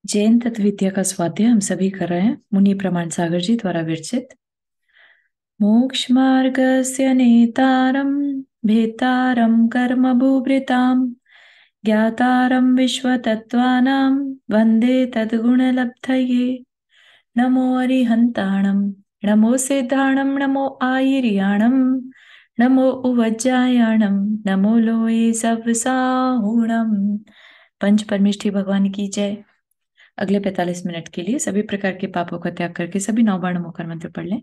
जैन तत्व विद्या का स्वाध्याय हम सभी कर रहे हैं मुनि प्रमाण सागर जी द्वारा विरचित। मोक्ष मार्गस्य नेतारं भेतारं कर्म भूभृतां ज्ञातारं विश्वतत्त्वानां वन्दे तद्गुणलब्धये। नमो अरिहन्ताणं नमो सिद्धाणं नमो आयर्याणं नमो उवज्जायाणं नमो लोये सवसाहुणं। पंच परमेष्ठी भगवान की जय। अगले 45 मिनट के लिए सभी प्रकार के पापों का त्याग करके सभी 9 बार नमोकार मंत्र पढ़ लें।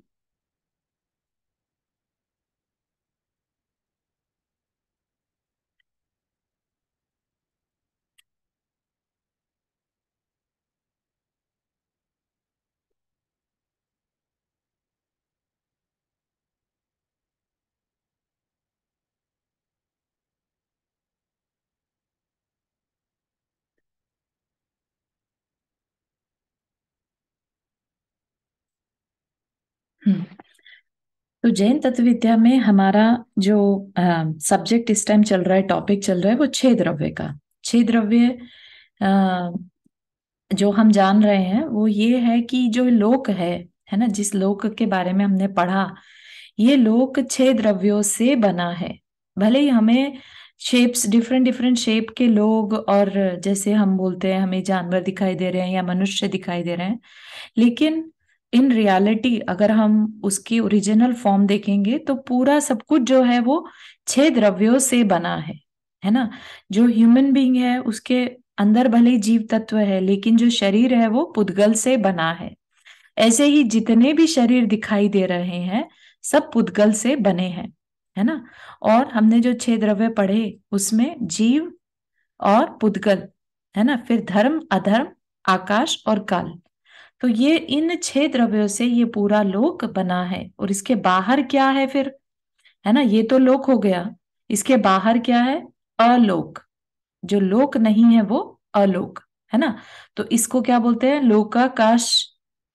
तो जैन तत्व विद्या में हमारा जो सब्जेक्ट इस टाइम चल रहा है, टॉपिक चल रहा है, वो छह द्रव्य का। छह द्रव्य जो हम जान रहे हैं वो ये है कि जो लोक है ना, जिस लोक के बारे में हमने पढ़ा, ये लोक छह द्रव्यों से बना है। भले ही हमें शेप्स, डिफरेंट डिफरेंट शेप के लोग, और जैसे हम बोलते हैं हमें जानवर दिखाई दे रहे हैं या मनुष्य दिखाई दे रहे हैं, लेकिन इन रियलिटी अगर हम उसकी ओरिजिनल फॉर्म देखेंगे तो पूरा सब कुछ जो है वो छह द्रव्यों से बना है ना। जो ह्यूमन बीइंग है उसके अंदर भले ही जीव तत्व है, लेकिन जो शरीर है वो पुद्गल से बना है। ऐसे ही जितने भी शरीर दिखाई दे रहे हैं सब पुद्गल से बने हैं, है ना। और हमने जो छह द्रव्य पढ़े उसमें जीव और पुद्गल, है ना, फिर धर्म अधर्म आकाश और काल। तो ये इन छह द्रव्यों से ये पूरा लोक बना है। और इसके बाहर क्या है फिर, है ना, ये तो लोक हो गया, इसके बाहर क्या है? अलोक। जो लोक नहीं है वो अलोक, है ना। तो इसको क्या बोलते हैं? लोकाकाश।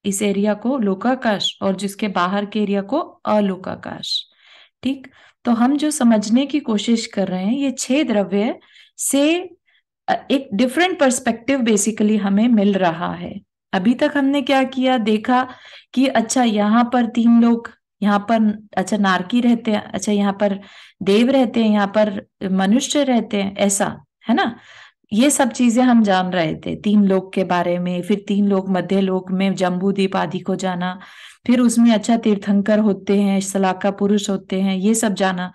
इस एरिया को लोकाकाश, और जिसके बाहर के एरिया को अलोकाकाश। ठीक। तो हम जो समझने की कोशिश कर रहे हैं, ये छह द्रव्य से एक डिफरेंट पर्सपेक्टिव बेसिकली हमें मिल रहा है। अभी तक हमने क्या किया, देखा कि अच्छा यहाँ पर तीन लोग, यहाँ पर अच्छा नारकी रहते हैं, अच्छा यहाँ पर देव रहते हैं, यहाँ पर मनुष्य रहते हैं, ऐसा, है ना। ये सब चीजें हम जान रहे थे तीन लोक के बारे में। फिर तीन लोक, मध्य लोक में जम्बूद्वीप आदि को जाना, फिर उसमें अच्छा तीर्थंकर होते हैं, सलाका पुरुष होते हैं, ये सब जाना।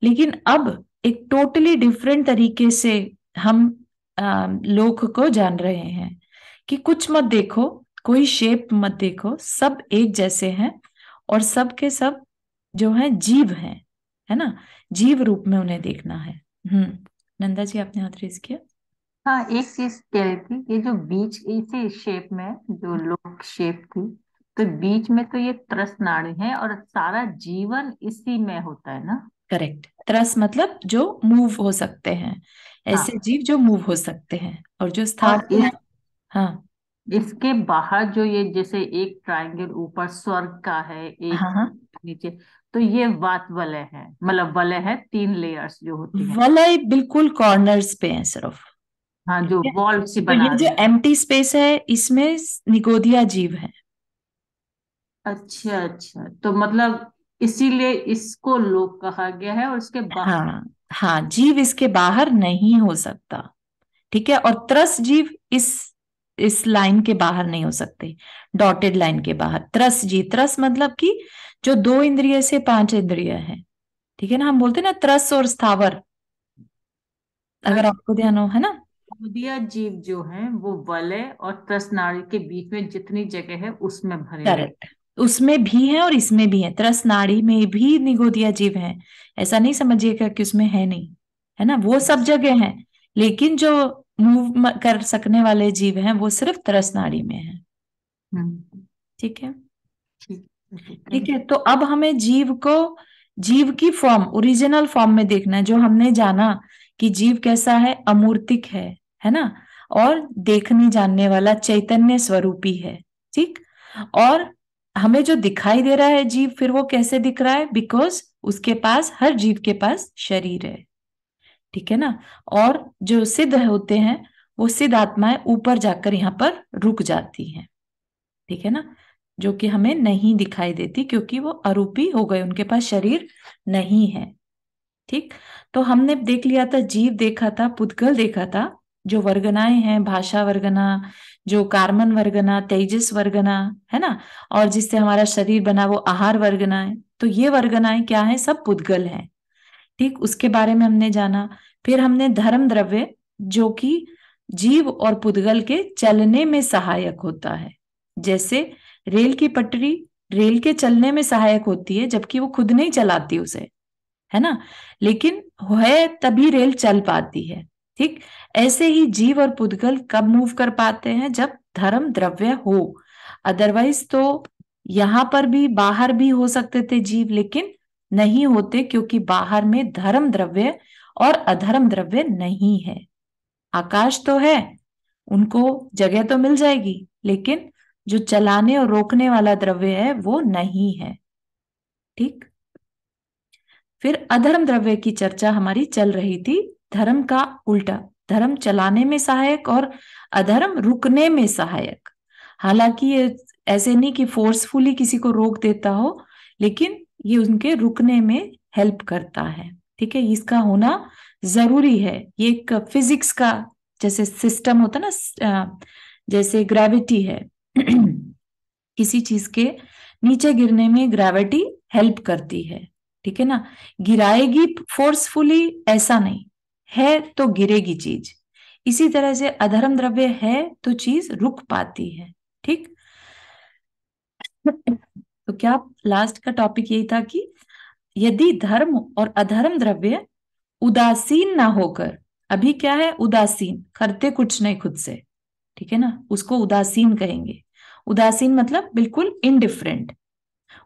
लेकिन अब एक टोटली डिफरेंट तरीके से हम लोक को जान रहे हैं कि कुछ मत देखो, कोई शेप मत देखो, सब एक जैसे हैं, और सब के सब जो है जीव हैं, है ना। जीव रूप में उन्हें देखना है। नंदा जी आपने हाथ रेज किया। हाँ, एक चीज कह रही थी, ये जो बीच इसी शेप में जो लोग शेप थी, तो बीच में तो ये त्रस नाड़ी है और सारा जीवन इसी में होता है ना। करेक्ट। त्रस मतलब जो मूव हो सकते हैं, ऐसे हाँ, जीव जो मूव हो सकते हैं, और जो और स्थावर है। हाँ इसके बाहर जो ये जैसे एक ट्रायंगल ऊपर स्वर्ग का है, एक हाँ हाँ। नीचे, तो ये वात वलय है, मतलब वलय है, तीन लेयर्स जो होती है। वलय बिल्कुल कॉर्नर्स पे है सिर्फ। हाँ, ठीक जो है। वॉल से तो बना ये जो रही है। एम्प्टी स्पेस है इसमें निगोदिया जीव है। अच्छा अच्छा, तो मतलब इसीलिए इसको लोक कहा गया है और इसके बाहर। हाँ हाँ, जीव इसके बाहर नहीं हो सकता। ठीक है। और त्रस जीव इस लाइन के बाहर नहीं हो सकते, डॉटेड लाइन के बाहर। त्रस जीव, त्रस मतलब कि जो दो इंद्रिय से पांच इंद्रिय है। ठीक है ना, हम बोलते हैं ना त्रस और स्थावर, अगर आपको ध्यान हो, है ना। नदिया जीव जो है वो वलय और त्रस नाड़ी के बीच में जितनी जगह है उसमें भरे हुए। करेक्ट। उसमें भी है और इसमें भी है, त्रस नाड़ी में भी निगोदिया जीव है। ऐसा नहीं समझिएगा कि उसमें है नहीं, है ना, वो सब जगह है। लेकिन जो मूव कर सकने वाले जीव हैं वो सिर्फ त्रस नाड़ी में है। हम्म। ठीक है। ठीक ठीक है। ठीक है। तो अब हमें जीव को, जीव की फॉर्म, ओरिजिनल फॉर्म में देखना है। जो हमने जाना कि जीव कैसा है, अमूर्तिक है ना, और देखने जानने वाला चैतन्य स्वरूपी है। ठीक। और हमें जो दिखाई दे रहा है जीव, फिर वो कैसे दिख रहा है? बिकॉज उसके पास, हर जीव के पास शरीर है। ठीक है ना। और जो सिद्ध होते हैं वो सिद्ध आत्माएं ऊपर जाकर यहाँ पर रुक जाती हैं, ठीक है ना, जो कि हमें नहीं दिखाई देती क्योंकि वो अरूपी हो गए, उनके पास शरीर नहीं है। ठीक, तो हमने देख लिया था, जीव देखा था, पुद्गल देखा था, जो वर्गनाएं हैं, भाषा वर्गना, जो कार्बन वर्गना, तेजस वर्गना, है ना, और जिससे हमारा शरीर बना वो आहार वर्गनाएं। तो ये वर्गनाएं क्या है, सब पुद्गल हैं। ठीक, उसके बारे में हमने जाना। फिर हमने धर्म द्रव्य, जो कि जीव और पुद्गल के चलने में सहायक होता है। जैसे रेल की पटरी रेल के चलने में सहायक होती है, जबकि वो खुद नहीं चलाती उसे, है ना, लेकिन है तभी रेल चल पाती है। ठीक, ऐसे ही जीव और पुद्गल कब मूव कर पाते हैं, जब धर्म द्रव्य हो। अदरवाइज तो यहां पर भी बाहर भी हो सकते थे जीव, लेकिन नहीं होते, क्योंकि बाहर में धर्म द्रव्य और अधर्म द्रव्य नहीं है। आकाश तो है, उनको जगह तो मिल जाएगी, लेकिन जो चलाने और रोकने वाला द्रव्य है वो नहीं है। ठीक, फिर अधर्म द्रव्य की चर्चा हमारी चल रही थी। धर्म का उल्टा, धर्म चलाने में सहायक और अधर्म रुकने में सहायक। हालांकि ये ऐसे नहीं कि फोर्सफुली किसी को रोक देता हो, लेकिन ये उनके रुकने में हेल्प करता है। ठीक है, इसका होना जरूरी है। ये एक फिजिक्स का जैसे सिस्टम होता है ना, जैसे ग्रेविटी है किसी चीज के नीचे गिरने में ग्रेविटी हेल्प करती है, ठीक है ना, गिराएगी फोर्सफुली ऐसा नहीं है, तो गिरेगी चीज। इसी तरह से अधर्म द्रव्य है तो चीज रुक पाती है। ठीक, तो क्या लास्ट का टॉपिक यही था कि यदि धर्म और अधर्म द्रव्य उदासीन ना होकर, अभी क्या है, उदासीन, करते कुछ नहीं खुद से, ठीक है ना, उसको उदासीन कहेंगे। उदासीन मतलब बिल्कुल इनडिफरेंट,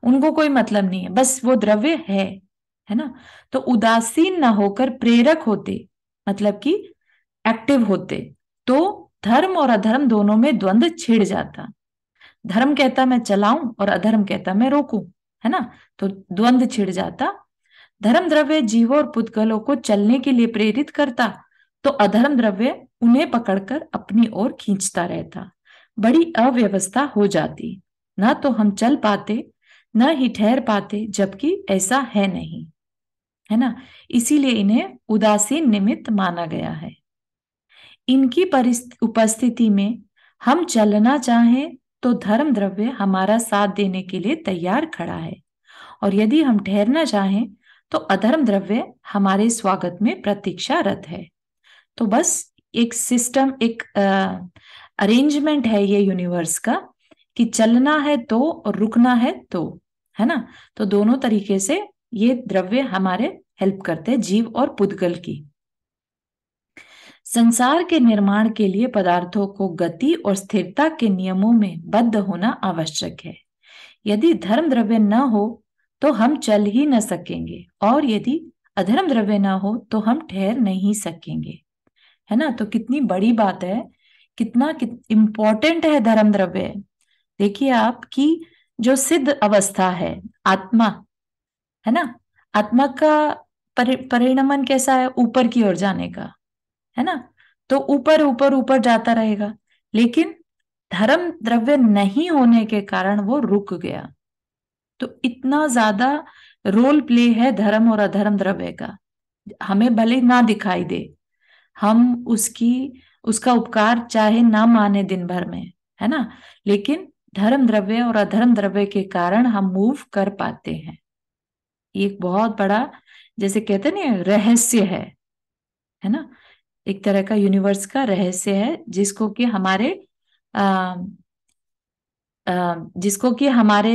उनको कोई मतलब नहीं है, बस वो द्रव्य है ना। तो उदासीन ना होकर प्रेरक होते, मतलब कि एक्टिव होते, तो धर्म और अधर्म दोनों में द्वंद्व छिड़ जाता। धर्म कहता मैं चलाऊं और अधर्म कहता मैं रोकूं, है ना, तो द्वंद्व छिड़ जाता। धर्म द्रव्य जीवों और पुद्गलों को चलने के लिए प्रेरित करता, तो अधर्म द्रव्य उन्हें पकड़कर अपनी ओर खींचता रहता। बड़ी अव्यवस्था हो जाती, ना तो हम चल पाते न ही ठहर पाते, जबकि ऐसा है नहीं, है ना। इसीलिए इन्हें उदासीन निमित्त माना गया है। इनकी उपस्थिति में हम चलना चाहें तो धर्म द्रव्य हमारा साथ देने के लिए तैयार खड़ा है, और यदि हम ठहरना चाहें तो अधर्म द्रव्य हमारे स्वागत में प्रतीक्षारत है। तो बस एक सिस्टम, एक अरेंजमेंट है ये यूनिवर्स का, कि चलना है तो और रुकना है तो, है ना। तो दोनों तरीके से ये द्रव्य हमारे हेल्प करते हैं, जीव और पुद्गल की। संसार के निर्माण के लिए पदार्थों को गति और स्थिरता के नियमों में बद्ध होना आवश्यक है। यदि धर्म द्रव्य न हो तो हम चल ही न सकेंगे, और यदि अधर्म द्रव्य न हो तो हम ठहर नहीं सकेंगे, है ना। तो कितनी बड़ी बात है, कितना इम्पोर्टेंट है धर्म द्रव्य। देखिए आप कि जो सिद्ध अवस्था है, आत्मा, है ना, आत्मा का परिणमन कैसा है, ऊपर की ओर जाने का, है ना, तो ऊपर ऊपर ऊपर जाता रहेगा। लेकिन धर्म द्रव्य नहीं होने के कारण वो रुक गया। तो इतना ज्यादा रोल प्ले है धर्म और अधर्म द्रव्य का। हमें भले ना दिखाई दे, हम उसका उपकार चाहे ना माने दिन भर में, है ना, लेकिन धर्म द्रव्य और अधर्म द्रव्य के कारण हम मूव कर पाते हैं। ये एक बहुत बड़ा, जैसे कहते हैं ना, रहस्य है ना, एक तरह का यूनिवर्स का रहस्य है, आ, जिसको कि हमारे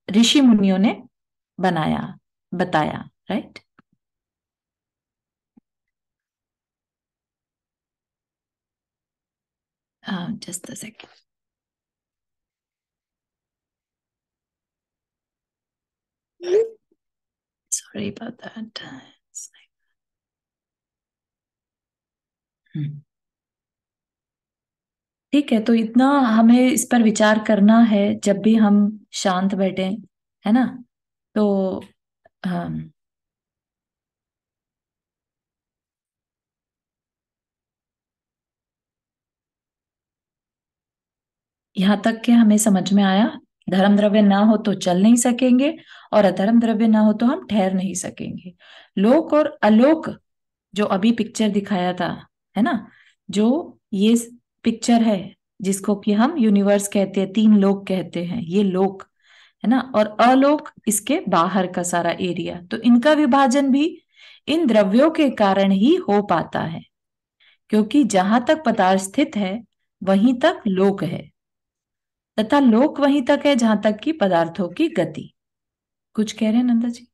ऋषि मुनियों ने बनाया, बताया, right. Just a second, sorry about that. ठीक है, तो इतना हमें इस पर विचार करना है जब भी हम शांत बैठे, है ना। तो यहाँ तक के हमें समझ में आया, धर्म द्रव्य ना हो तो चल नहीं सकेंगे, और अधर्म द्रव्य ना हो तो हम ठहर नहीं सकेंगे। लोक और अलोक जो अभी पिक्चर दिखाया था, है ना, जो ये पिक्चर है जिसको कि हम यूनिवर्स कहते हैं, तीन लोक कहते हैं, ये लोक है ना, और अलोक इसके बाहर का सारा एरिया, तो इनका विभाजन भी इन द्रव्यों के कारण ही हो पाता है, क्योंकि जहां तक पदार्थ स्थित है वहीं तक लोक है, तथा लोक वहीं तक है जहां तक कि पदार्थों की गति। कुछ कह रहे हैं नंदा जी?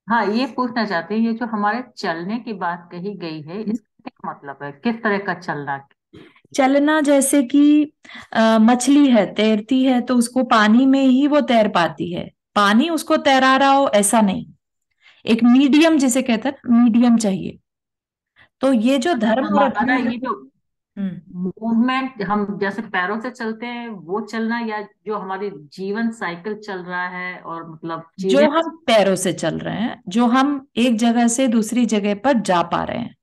हाँ, ये पूछना चाहते हैं, ये जो हमारे चलने की बात कही गई है, हम्म। इसका क्या मतलब है, किस तरह का चलना? चलना जैसे कि मछली है, तैरती है तो उसको पानी में ही वो तैर पाती है, पानी उसको तैरा रहा हो ऐसा नहीं, एक मीडियम जिसे कहते हैं मीडियम चाहिए। तो ये जो धर्म और हमारा अधर्म। ये जो हम्म। मूवमेंट, हम जैसे पैरों से चलते हैं वो चलना, या जो हमारी जीवन साइकिल चल रहा है और मतलब जो चीजें। हम पैरों से चल रहे हैं, जो हम एक जगह से दूसरी जगह पर जा पा रहे हैं,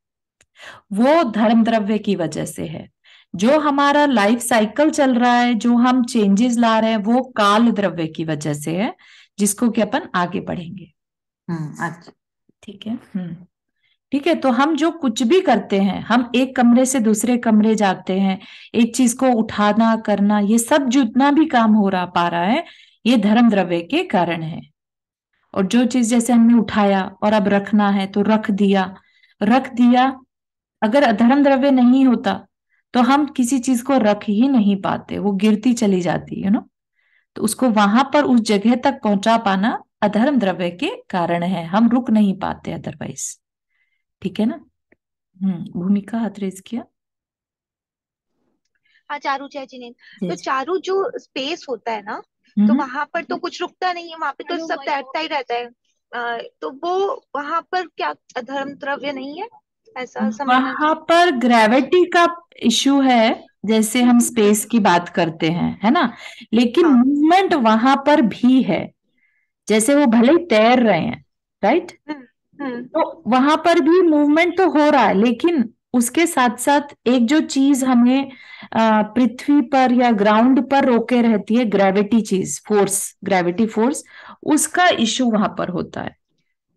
वो धर्म द्रव्य की वजह से है। जो हमारा लाइफ साइकिल चल रहा है, जो हम चेंजेस ला रहे हैं, वो काल द्रव्य की वजह से है, जिसको कि अपन आगे पढ़ेंगे। अच्छा। ठीक है। ठीक है, तो हम जो कुछ भी करते हैं, हम एक कमरे से दूसरे कमरे जाते हैं, एक चीज को उठाना करना, ये सब जितना भी काम हो रहा पा रहा है, ये धर्म द्रव्य के कारण है। और जो चीज जैसे हमने उठाया और अब रखना है तो रख दिया, अगर अधर्म द्रव्य नहीं होता तो हम किसी चीज को रख ही नहीं पाते, वो गिरती चली जाती है ना। तो उसको वहां पर उस जगह तक पहुंचा पाना अधर्म द्रव्य के कारण है, हम रुक नहीं पाते अदरवाइज। ठीक है ना। भूमिका हाथ रेज किया। हाँ, चारू चाची ने। जी तो जी। चारू, जो स्पेस होता है ना, तो हम्म। वहां पर तो कुछ रुकता नहीं है, वहां पे तो सब तैरता ही रहता है। तो वो वहां पर क्या धर्म द्रव्य नहीं है, ऐसा समझना वहां चाहिए। पर ग्रेविटी का इशू है, जैसे हम स्पेस की बात करते हैं, है ना, लेकिन हाँ। मूवमेंट वहां पर भी है, जैसे वो भले ही तैर रहे हैं, राइट, हम्म। हम्म। तो वहां पर भी मूवमेंट तो हो रहा है, लेकिन उसके साथ साथ एक जो चीज हमें पृथ्वी पर या ग्राउंड पर रोके रहती है, ग्रेविटी चीज, फोर्स, ग्रेविटी फोर्स, उसका इशू वहां पर होता है। तो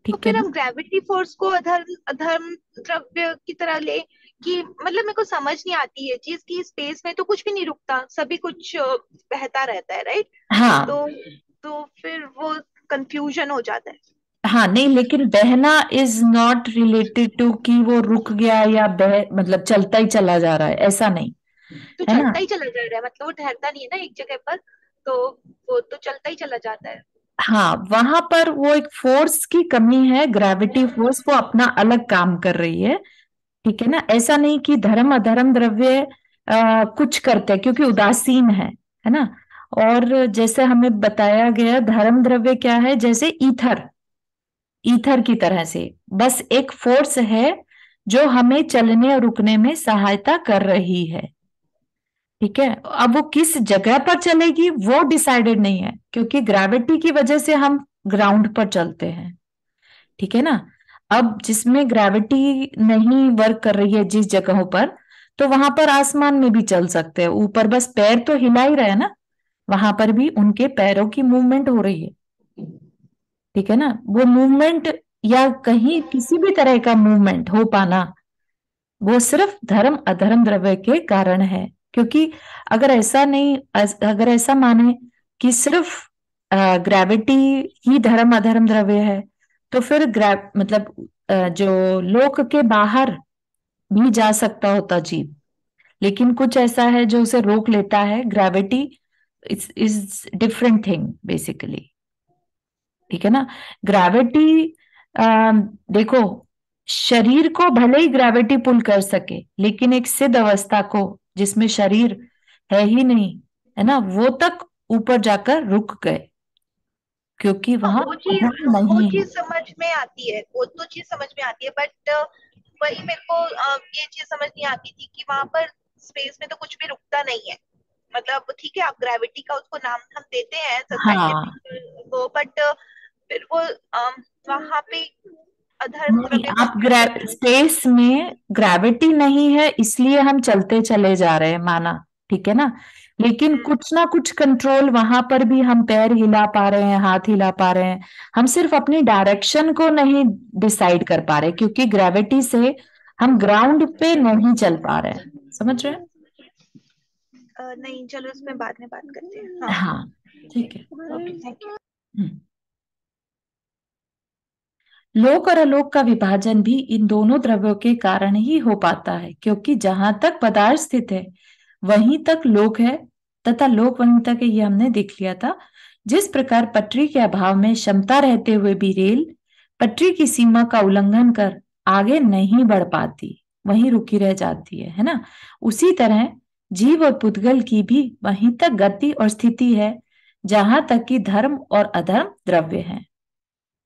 ठीक है फिर ना। हम ग्रेविटी फोर्स को अधर्म अधर्म द्रव्य की तरह ले, कि मतलब मेरे को समझ नहीं आती है चीज कि स्पेस में तो कुछ भी नहीं रुकता, सभी कुछ बहता रहता है, राइट? हाँ। तो फिर वो कंफ्यूजन हो जाता है। हाँ नहीं, लेकिन बहना इज नॉट रिलेटेड टू कि वो रुक गया या बह मतलब चलता ही चला जा रहा है, ऐसा नहीं, तो है ना। चलता ही चला जा रहा है, मतलब वो ठहरता नहीं है ना एक जगह पर, तो वो तो चलता ही चला जाता है। हाँ, वहां पर वो एक फोर्स की कमी है, ग्रेविटी फोर्स वो अपना अलग काम कर रही है। ठीक है ना, ऐसा नहीं कि धर्म अधर्म द्रव्य कुछ करते हैं, क्योंकि उदासीन है ना। और जैसे हमें बताया गया, धर्म द्रव्य क्या है, जैसे ईथर, ईथर की तरह से, बस एक फोर्स है जो हमें चलने और रुकने में सहायता कर रही है। ठीक है, अब वो किस जगह पर चलेगी वो डिसाइडेड नहीं है, क्योंकि ग्रेविटी की वजह से हम ग्राउंड पर चलते हैं। ठीक है ना। अब जिसमें ग्रेविटी नहीं वर्क कर रही है जिस जगहों पर, तो वहां पर आसमान में भी चल सकते हैं, ऊपर बस पैर तो हिला ही रहे हैं ना, वहां पर भी उनके पैरों की मूवमेंट हो रही है। ठीक है ना, वो मूवमेंट या कहीं किसी भी तरह का मूवमेंट हो पाना, वो सिर्फ धर्म अधर्म द्रव्य के कारण है। क्योंकि अगर ऐसा नहीं, अगर ऐसा माने कि सिर्फ ग्रेविटी ही धर्म अधर्म द्रव्य है, तो फिर मतलब जो लोक के बाहर भी जा सकता होता जीव, लेकिन कुछ ऐसा है जो उसे रोक लेता है, gravity is different thing basically. ठीक है ना। ग्रेविटी, देखो, शरीर को भले ही ग्रेविटी पुल कर सके, लेकिन एक सिद्ध अवस्था को जिसमें शरीर है ही नहीं, है ना, वो तक ऊपर जाकर रुक गए, क्योंकि हाँ, वहां अधर्म वो नहीं है। चीज समझ में आती है, वो तो चीज समझ में आती है, बट वही मेरे को ये चीज समझ नहीं आती थी कि वहां पर स्पेस में तो कुछ भी रुकता नहीं है। मतलब ठीक है, आप ग्रेविटी का उसको नाम हम देते हैं हाँ साइंटिफिक वो, बट फिर वो वहां पे अधर्म नहीं, द्रव्य आप कुछ भी रुक। स्पेस में ग्रेविटी नहीं है इसलिए हम चलते चले जा रहे हैं, माना, ठीक है ना, लेकिन कुछ ना कुछ कंट्रोल वहां पर भी, हम पैर हिला पा रहे हैं, हाथ हिला पा रहे हैं, हम सिर्फ अपनी डायरेक्शन को नहीं डिसाइड कर पा रहे, क्योंकि ग्रेविटी से हम ग्राउंड पे नहीं चल पा रहे हैं। समझ रहे हैं? नहीं, चलो इसमें बाद में बात करते हैं। हाँ, हाँ, ठीक है। Okay, thank you. हम्म। लोक और अलोक का विभाजन भी इन दोनों द्रव्यों के कारण ही हो पाता है, क्योंकि जहां तक पदार्थ स्थित है वहीं तक लोक है, तथा लोक वहीं तक है, ये हमने देख लिया था। जिस प्रकार पटरी के अभाव में क्षमता रहते हुए भी रेल पटरी की सीमा का उल्लंघन कर आगे नहीं बढ़ पाती, वहीं रुकी रह जाती है ना, उसी तरह जीव और पुद्गल की भी वहीं तक गति और स्थिति है जहां तक कि धर्म और अधर्म द्रव्य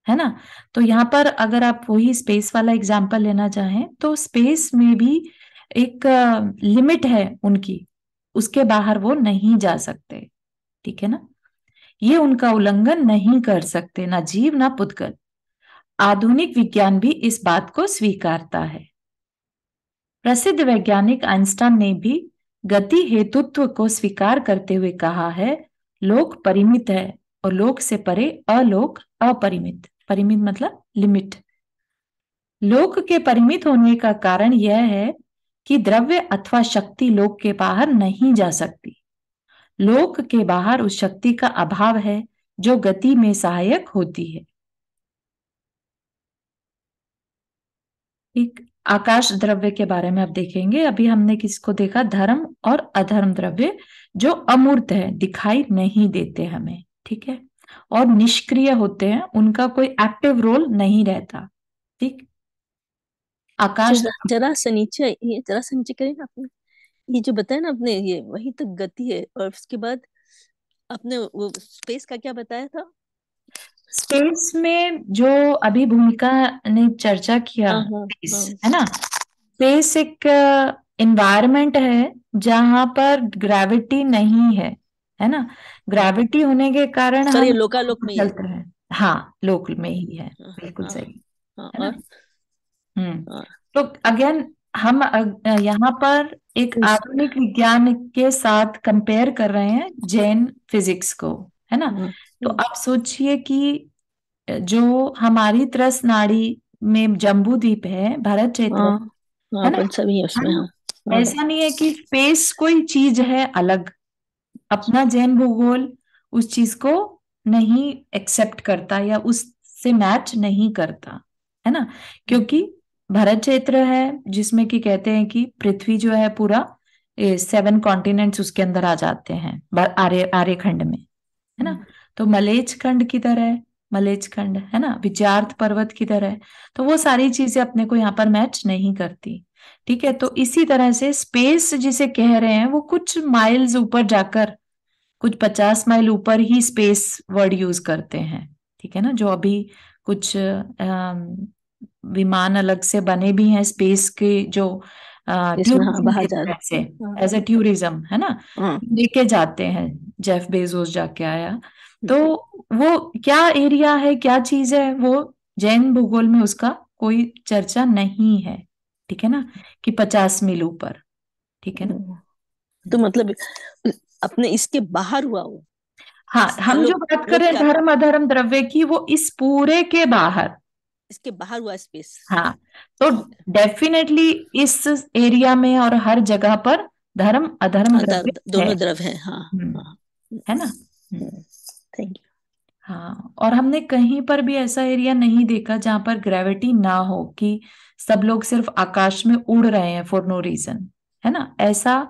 है ना। तो यहाँ पर अगर आप वही स्पेस वाला एग्जाम्पल लेना चाहें तो स्पेस में भी एक लिमिट है उनकी, उसके बाहर वो नहीं जा सकते, ठीक है ना। ये उनका उल्लंघन नहीं कर सकते, ना जीव ना पुद्गल। आधुनिक विज्ञान भी इस बात को स्वीकारता है। प्रसिद्ध वैज्ञानिक आइंस्टाइन ने भी गति हेतुत्व को स्वीकार करते हुए कहा है, लोक परिमित है और लोक से परे अलोक अपरिमित। परिमित मतलब लिमिट। लोक के परिमित होने का कारण यह है कि द्रव्य अथवा शक्ति लोक के बाहर नहीं जा सकती। लोक के बाहर उस शक्ति का अभाव है जो गति में सहायक होती है। एक आकाश द्रव्य के बारे में अब देखेंगे। अभी हमने किसको देखा? धर्म और अधर्म द्रव्य, जो अमूर्त है, दिखाई नहीं देते हमें, ठीक है, और निष्क्रिय होते हैं, उनका कोई एक्टिव रोल नहीं रहता। ठीक, आकाश जरा सा नीचे करें ना आपने, ये जो बताया ना आपने, ये वहीं तक गति है, और उसके बाद आपने वो स्पेस का क्या बताया था? स्पेस में जो अभी भूमिका ने चर्चा किया, हाँ हाँ स्पेस हाँ है ना, स्पेस एक एनवायरनमेंट है जहां पर ग्रेविटी नहीं है ना। ग्रेविटी होने के कारण पर ये हम लोकालोक में ही है। चलते हैं। हाँ, लोक में ही है, हाँ बिल्कुल हाँ सही हाँ, है ना। और हम्म। हाँ तो अगेन हम यहाँ पर एक उस आधुनिक विज्ञान के साथ कंपेयर कर रहे हैं जैन फिजिक्स को, है ना। हाँ तो आप सोचिए कि जो हमारी त्रस नाड़ी में जम्बू द्वीप है, भरत क्षेत्र हाँ हाँ, है ना, अपन सभी है उसमें। हम हाँ हाँ ऐसा नहीं है कि स्पेस कोई चीज है अलग। अपना जैन भूगोल उस चीज को नहीं एक्सेप्ट करता या उससे मैच नहीं करता, है ना। क्योंकि भरत क्षेत्र है जिसमें कि कहते हैं कि पृथ्वी जो है पूरा 7 कॉन्टिनेंट्स उसके अंदर आ जाते हैं, आर्य खंड में, है ना। तो मलेच खंड किधर है? मलेच खंड है ना, विचार्थ पर्वत किधर है? तो वो सारी चीजें अपने को यहाँ पर मैच नहीं करती, ठीक है। तो इसी तरह से स्पेस जिसे कह रहे हैं वो कुछ माइल्स ऊपर जाकर, कुछ 50 माइल ऊपर ही स्पेस वर्ड यूज करते हैं, ठीक है ना। जो अभी कुछ विमान अलग से बने भी हैं स्पेस के, जो इसमें, हाँ, टूरिज्म बाहर के जा तरह से, रहे। हाँ एज ए टूरिज्म, है ना, हाँ लेके जाते हैं। जेफ बेजोस जाके आया। तो वो क्या एरिया है, क्या चीज है, वो जैन भूगोल में उसका कोई चर्चा नहीं है, ठीक है ना, कि 50 मील ऊपर, ठीक है ना। तो मतलब अपने इसके बाहर हुआ वो हाँ, हम जो आलोक बात कर लोक रहे हैं क्या धर्म अधर्म द्रव्य की, वो इस पूरे के बाहर। इसके बाहर हुआ स्पेस। हाँ, तो डेफिनेटली इस एरिया में और हर जगह पर धर्म अधर्म हाँ, द्रव्य है। दोनों तरफ है। हाँ हाँ। है ना। Thank you. हाँ, और हमने कहीं पर भी ऐसा एरिया नहीं देखा जहां पर ग्रेविटी ना हो, कि सब लोग सिर्फ आकाश में उड़ रहे हैं फॉर नो रीजन, है ना। ऐसा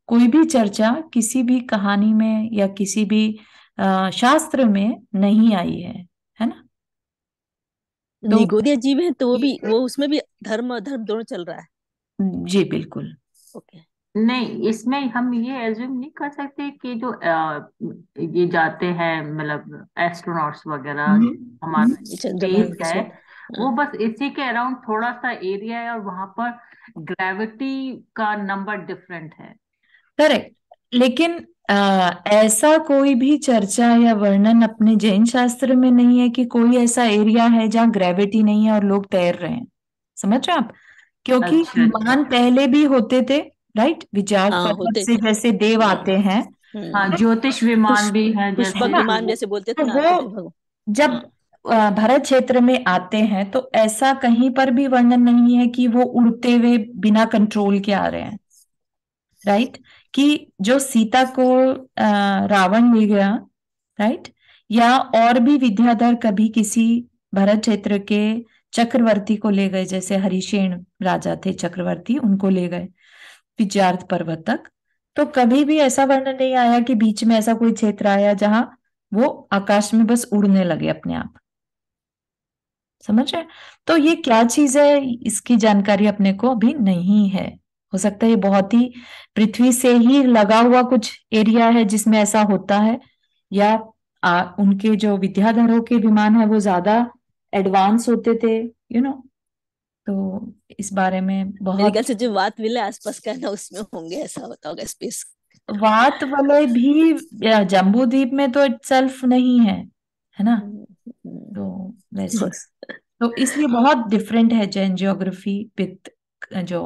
कोई भी चर्चा किसी भी कहानी में या किसी भी शास्त्र में नहीं आई है ना। तो निगोदिया जीव है तो वो भी, वो उसमें भी धर्म अधर्म दोनों चल रहा है। जी बिल्कुल। ओके। नहीं, इसमें हम ये एज्यूम नहीं कर सकते कि जो ये जाते हैं, मतलब एस्ट्रोनॉट्स वगैरह, हमारा ये चंद्रमा स्पेस है, हाँ। वो बस इसी के अराउंड थोड़ा सा एरिया है और वहां पर ग्रेविटी का नंबर डिफरेंट है। करेक्ट। लेकिन ऐसा कोई भी चर्चा या वर्णन अपने जैन शास्त्र में नहीं है कि कोई ऐसा एरिया है जहां ग्रेविटी नहीं है और लोग तैर रहे हैं। समझ रहे हैं आप? क्योंकि अच्छा अच्छा। विमान पहले भी होते थे, राइट। विचार हाँ पर्वत होते से थे। जैसे देव आते हैं, हाँ, ज्योतिष विमान भी है पुष्पक जैसे हाँ, विमान जैसे बोलते थे तो ना, वो तो भगवान। जब हाँ। भारत क्षेत्र में आते हैं तो ऐसा कहीं पर भी वर्णन नहीं है कि वो उड़ते हुए बिना कंट्रोल के आ रहे हैं, राइट। कि जो सीता को रावण ले गया, राइट, या और भी विद्याधर कभी किसी भरत क्षेत्र के चक्रवर्ती को ले गए, जैसे हरिशेन राजा थे चक्रवर्ती, उनको ले गए विजयार्थ पर्वत तक। तो कभी भी ऐसा वर्णन नहीं आया कि बीच में ऐसा कोई क्षेत्र आया जहां वो आकाश में बस उड़ने लगे अपने आप। समझ रहे हैं? तो ये क्या चीज है, इसकी जानकारी अपने को अभी नहीं है। हो सकता है ये बहुत ही पृथ्वी से ही लगा हुआ कुछ एरिया है जिसमें ऐसा होता है, या उनके जो विद्याधरों के विमान है वो ज्यादा एडवांस होते थे, तो इस बारे में मेरे बहुत। ख्याल से जो वात विले आसपास का है ना, उसमें होंगे, ऐसा होता होगा स्पेस। वात वाले भी जम्बू द्वीप में तो इटसेल्फ नहीं है ना। तो वैसे तो इसलिए बहुत डिफरेंट है जैन जियोग्राफी विद जो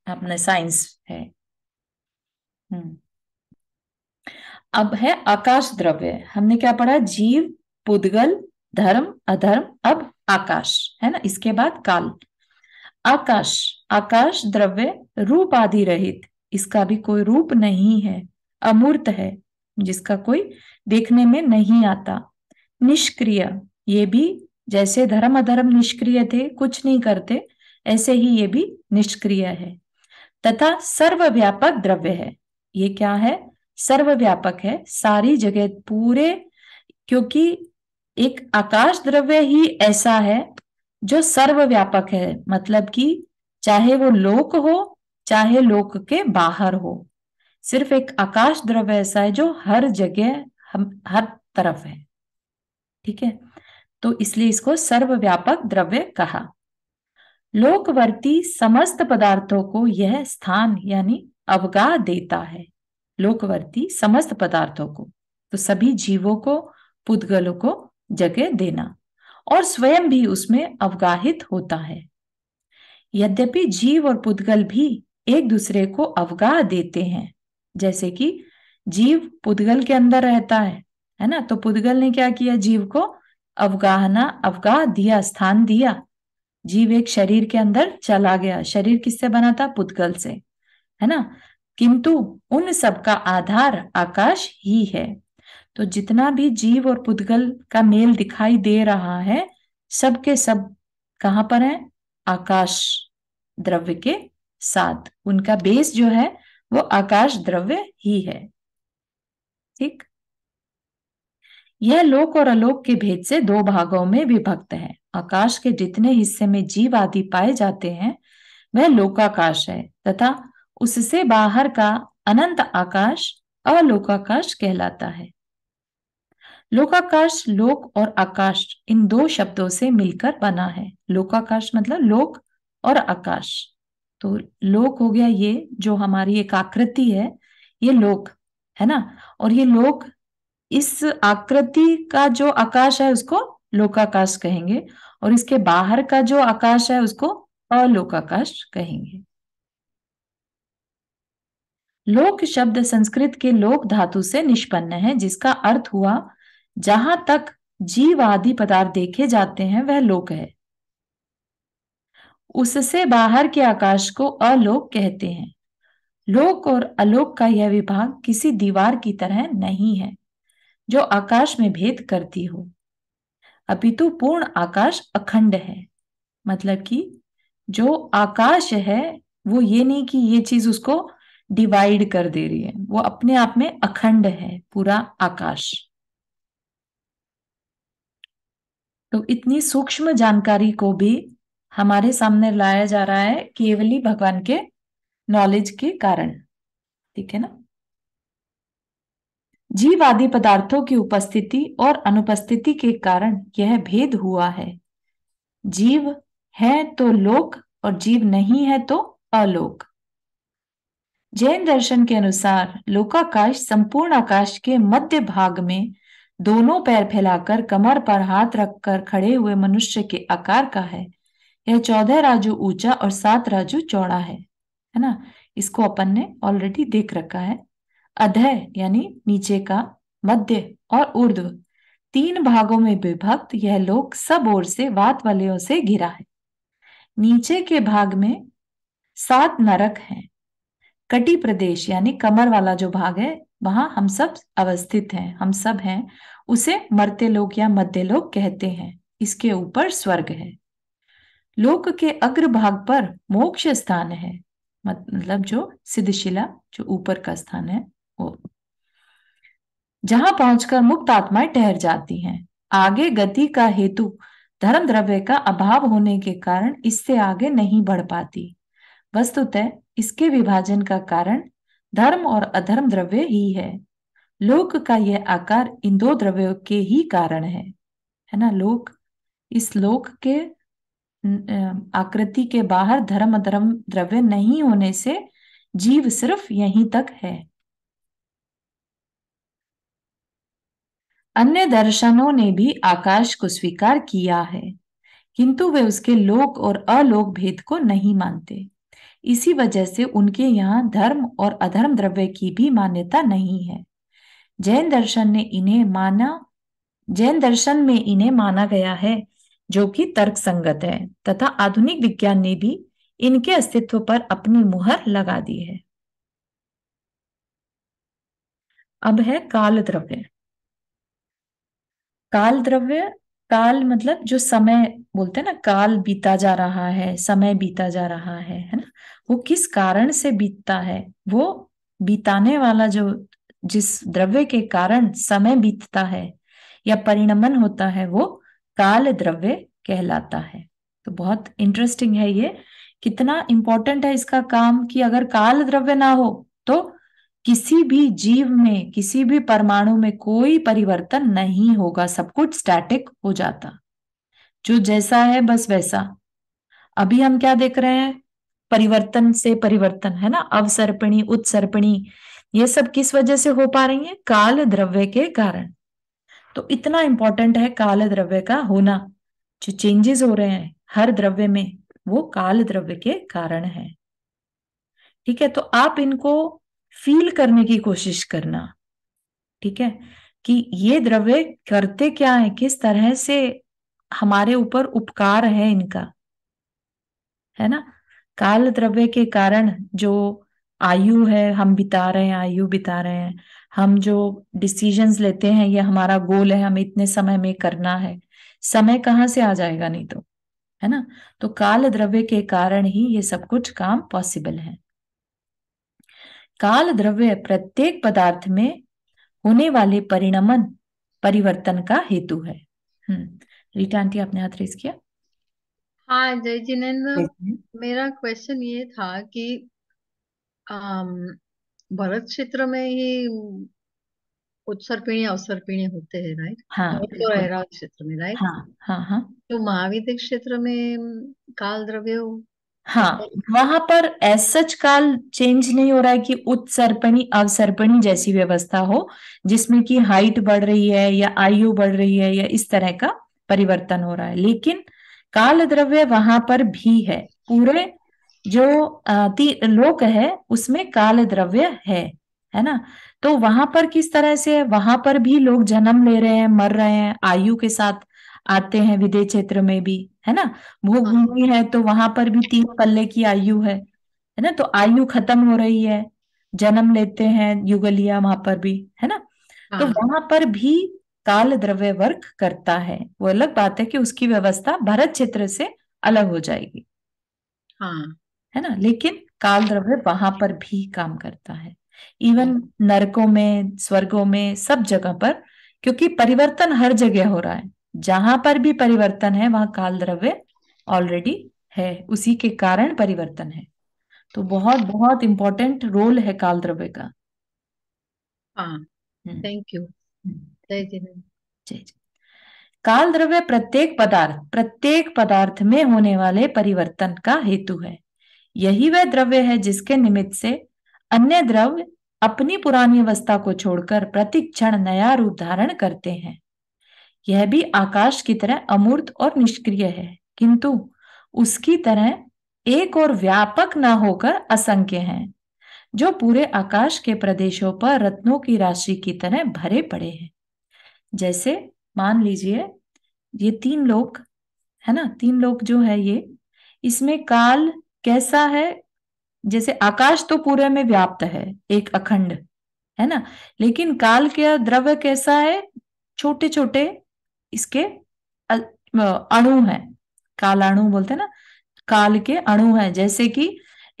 अपने साइंस है। हम्म अब है आकाश द्रव्य। हमने क्या पढ़ा? जीव, पुद्गल, धर्म, अधर्म, अब आकाश, है ना। इसके बाद काल। आकाश, आकाश द्रव्य रूप आदि रहित, इसका भी कोई रूप नहीं है, अमूर्त है, जिसका कोई देखने में नहीं आता। निष्क्रिय, ये भी जैसे धर्म अधर्म निष्क्रिय थे, कुछ नहीं करते, ऐसे ही ये भी निष्क्रिय है। तथा सर्वव्यापक द्रव्य है। ये क्या है? सर्वव्यापक है, सारी जगह पूरे, क्योंकि एक आकाश द्रव्य ही ऐसा है जो सर्वव्यापक है, मतलब कि चाहे वो लोक हो चाहे लोक के बाहर हो, सिर्फ एक आकाश द्रव्य ऐसा है जो हर जगह, हम हर तरफ है। ठीक है, तो इसलिए इसको सर्वव्यापक द्रव्य कहा। लोकवर्ती समस्त पदार्थों को यह स्थान यानी अवगाह देता है। लोकवर्ती समस्त पदार्थों को, तो सभी जीवों को, पुद्गलों को जगह देना, और स्वयं भी उसमें अवगाहित होता है। यद्यपि जीव और पुद्गल भी एक दूसरे को अवगाह देते हैं, जैसे कि जीव पुद्गल के अंदर रहता है ना, तो पुद्गल ने क्या किया? जीव को अवगाह दिया, स्थान दिया। जीव एक शरीर के अंदर चला गया, शरीर किससे बना था? पुद्गल से, है ना। किंतु उन सब का आधार आकाश ही है। तो जितना भी जीव और पुद्गल का मेल दिखाई दे रहा है, सबके सब कहां पर है? आकाश द्रव्य के साथ। उनका बेस जो है वो आकाश द्रव्य ही है। ठीक, यह लोक और अलोक के भेद से दो भागों में विभक्त है। आकाश के जितने हिस्से में जीव आदि पाए जाते हैं वह लोकाकाश है, तथा उससे बाहर का अनंत आकाश अलोकाकाश कहलाता है। लोकाकाश लोक और आकाश इन दो शब्दों से मिलकर बना है। लोकाकाश मतलब लोक और आकाश। तो लोक हो गया ये जो हमारी एक आकृति है, ये लोक है ना, और ये लोक, इस आकृति का जो आकाश है उसको लोकाकाश कहेंगे, और इसके बाहर का जो आकाश है उसको अलोकाकाश कहेंगे। लोक शब्द संस्कृत के लोक धातु से निष्पन्न है, जिसका अर्थ हुआ जहां तक जीव आदि पदार्थ देखे जाते हैं वह लोक है। उससे बाहर के आकाश को अलोक कहते हैं। लोक और अलोक का यह विभाग किसी दीवार की तरह नहीं है जो आकाश में भेद करती हो, अपितु पूर्ण आकाश अखंड है। मतलब कि जो आकाश है वो ये नहीं कि ये चीज उसको डिवाइड कर दे रही है, वो अपने आप में अखंड है पूरा आकाश। तो इतनी सूक्ष्म जानकारी को भी हमारे सामने लाया जा रहा है केवली भगवान के नॉलेज के कारण। ठीक है ना। जीव आदि पदार्थों की उपस्थिति और अनुपस्थिति के कारण यह भेद हुआ है। जीव है तो लोक और जीव नहीं है तो अलोक। जैन दर्शन के अनुसार लोकाकाश संपूर्ण आकाश के मध्य भाग में दोनों पैर फैलाकर कमर पर हाथ रखकर खड़े हुए मनुष्य के आकार का है। यह 14 राजू ऊंचा और 7 राजू चौड़ा है ना। इसको अपन ने ऑलरेडी देख रखा है। अधः यानी नीचे का, मध्य और ऊर्ध्व 3 भागों में विभक्त यह लोक सब ओर से वात वलयों से घिरा है। नीचे के भाग में 7 नरक हैं। कटी प्रदेश यानी कमर वाला जो भाग है, वहां हम सब अवस्थित हैं, हम सब हैं, उसे मर्त्य लोक या मध्य लोक कहते हैं। इसके ऊपर स्वर्ग है। लोक के अग्र भाग पर मोक्ष स्थान है, मतलब जो सिद्धशिला, जो ऊपर का स्थान है वो, जहां पहुंचकर मुक्त आत्माएं ठहर जाती हैं। आगे गति का हेतु धर्म द्रव्य का अभाव होने के कारण इससे आगे नहीं बढ़ पाती। वस्तुतः इसके विभाजन का कारण धर्म और अधर्म द्रव्य ही है। लोक का यह आकार इन 2 द्रव्यों के ही कारण है ना। लोक, इस लोक के आकृति के बाहर धर्म अधर्म द्रव्य नहीं होने से जीव सिर्फ यहीं तक है। अन्य दर्शनों ने भी आकाश को स्वीकार किया है, किंतु वे उसके लोक और अलोक भेद को नहीं मानते। इसी वजह से उनके यहाँ धर्म और अधर्म द्रव्य की भी मान्यता नहीं है। जैन दर्शन में इन्हें माना गया है, जो कि तर्क संगत है, तथा आधुनिक विज्ञान ने भी इनके अस्तित्व पर अपनी मुहर लगा दी है। अब है काल द्रव्य। काल द्रव्य, काल मतलब जो समय बोलते हैं ना, काल बीता जा रहा है, समय बीता जा रहा है ना, वो किस कारण से बीतता है, वो बीताने वाला जो जिस द्रव्य के कारण समय बीतता है या परिणमन होता है, वो काल द्रव्य कहलाता है। तो बहुत इंटरेस्टिंग है ये, कितना इंपॉर्टेंट है इसका काम, कि अगर काल द्रव्य ना हो तो किसी भी जीव में, किसी भी परमाणु में कोई परिवर्तन नहीं होगा, सब कुछ स्टैटिक हो जाता, जो जैसा है बस वैसा। अभी हम क्या देख रहे हैं, परिवर्तन से परिवर्तन, है ना, अवसर्पिणी उत्सर्पिणी, ये सब किस वजह से हो पा रही है, काल द्रव्य के कारण। तो इतना इंपॉर्टेंट है काल द्रव्य का होना। जो चेंजेस हो रहे हैं हर द्रव्य में, वो काल द्रव्य के कारण है। ठीक है, तो आप इनको फील करने की कोशिश करना, ठीक है, कि ये द्रव्य करते क्या है, किस तरह से हमारे ऊपर उपकार है इनका, है ना। काल द्रव्य के कारण जो आयु है हम बिता रहे हैं, आयु बिता रहे हैं, हम जो डिसीजंस लेते हैं, ये हमारा गोल है, हमें इतने समय में करना है, समय कहाँ से आ जाएगा नहीं तो, है ना। तो काल द्रव्य के कारण ही ये सब कुछ काम पॉसिबल है। काल द्रव्य प्रत्येक पदार्थ में होने वाले परिणमन परिवर्तन का हेतु है। रीटा आंटी, आपने हाथ रेस किया। हाँ जय जिनेन्द्र, मेरा क्वेश्चन ये था कि भरत क्षेत्र में ही उत्सर्पिणी अवसर्पिणी होते हैं, राइट? हाँ तो बिल्कुल। ऐरावत क्षेत्र में, राइट? हाँ हाँ हाँ तो महाविद्य क्षेत्र में काल द्रव्य हाँ, वहां पर एज सच काल चेंज नहीं हो रहा है कि उत्सर्पणी अवसर्पणी जैसी व्यवस्था हो, जिसमें कि हाइट बढ़ रही है या आयु बढ़ रही है या इस तरह का परिवर्तन हो रहा है, लेकिन काल द्रव्य वहां पर भी है। पूरे जो लोक है उसमें काल द्रव्य है ना। तो वहां पर किस तरह से है, वहां पर भी लोग जन्म ले रहे हैं, मर रहे हैं, आयु के साथ आते हैं, विदेह क्षेत्र में भी, है ना। भोग भूमि है तो वहां पर भी 3 पल्ले की आयु है ना। तो आयु खत्म हो रही है, जन्म लेते हैं युगलिया वहां पर भी, है ना। तो हाँ वहां पर भी काल द्रव्य वर्क करता है। वो अलग बात है कि उसकी व्यवस्था भरत क्षेत्र से अलग हो जाएगी, हाँ है ना, लेकिन काल द्रव्य वहां पर भी काम करता है। इवन नरकों में, स्वर्गों में, सब जगह पर, क्योंकि परिवर्तन हर जगह हो रहा है, जहां पर भी परिवर्तन है वहां काल द्रव्य ऑलरेडी है, उसी के कारण परिवर्तन है। तो बहुत बहुत इंपॉर्टेंट रोल है काल द्रव्य का। हाँ, हम्म, थैंक यू। जय जिनेन्द्र। जय जय। काल द्रव्य प्रत्येक पदार्थ में होने वाले परिवर्तन का हेतु है। यही वह द्रव्य है जिसके निमित्त से अन्य द्रव्य अपनी पुरानी अवस्था को छोड़कर प्रतिक्षण नया रूप धारण करते हैं। यह भी आकाश की तरह अमूर्त और निष्क्रिय है, किंतु उसकी तरह एक और व्यापक न होकर असंख्य है। जो पूरे आकाश के प्रदेशों पर रत्नों की राशि की तरह भरे पड़े हैं। जैसे मान लीजिए ये 3 लोक है ना, 3 लोक जो है ये, इसमें काल कैसा है? जैसे आकाश तो पूरे में व्याप्त है, एक अखंड है ना, लेकिन काल के द्रव्य कैसा है? छोटे छोटे इसके अणु हैं, कालाणु बोलते हैं ना, काल के अणु हैं। जैसे कि